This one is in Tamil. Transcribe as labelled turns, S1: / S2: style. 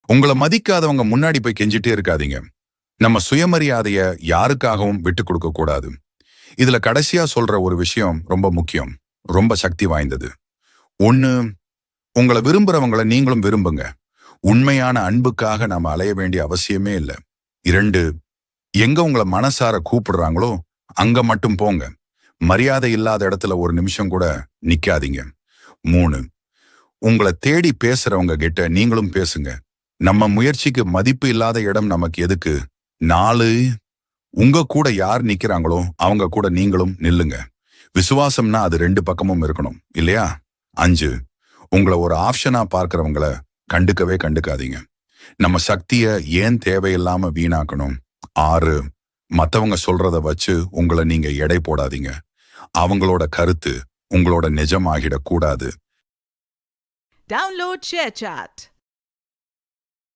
S1: உங்களை மதிக்காதவங்க முன்னாடி போய் கெஞ்சிட்டே இருக்காதீங்க. நம்ம சுயமரியாதைய யாருக்காகவும் விட்டு கொடுக்க கூடாது. இதுல கடைசியா சொல்ற ஒரு விஷயம் ரொம்ப முக்கியம், ரொம்ப சக்தி வாய்ந்தது. ஒண்ணு, உங்களை விரும்புறவங்களை நீங்களும் விரும்புங்க. உண்மையான அன்புக்காக நாம அலைய வேண்டிய அவசியமே இல்லை. 2, எங்க உங்களை மனசார கூப்பிடுறாங்களோ அங்க மட்டும் போங்க. மரியாதை இல்லாத இடத்துல ஒரு நிமிஷம் கூட நிக்காதீங்க. 3, உங்களை தேடி பேசுறவங்க கிட்ட நீங்களும் பேசுங்க. நம்ம முயற்சிக்கு மதிப்பு இல்லாத இடம் நமக்கு எதுக்கு? 4, உங்க கூட யார் நிக்கிறாங்களோ அவங்க கூட நீங்களும் நில்லுங்க. விசுவாசம்னா அது 2 பக்கமும் இருக்கணும் இல்லையா? 5, உங்களை ஒரு ஆப்ஷனா பார்க்கிறவங்கள கண்டுக்காதீங்க. நம்ம சக்திய ஏன் தேவையில்லாம வீணாக்கணும்? 6, மத்தவங்க சொல்றத வச்சு உங்களை நீங்க எடை போடாதீங்க. அவங்களோட கருத்து உங்களோட நிஜமாகிடக் கூடாது.
S2: Download ShareChat.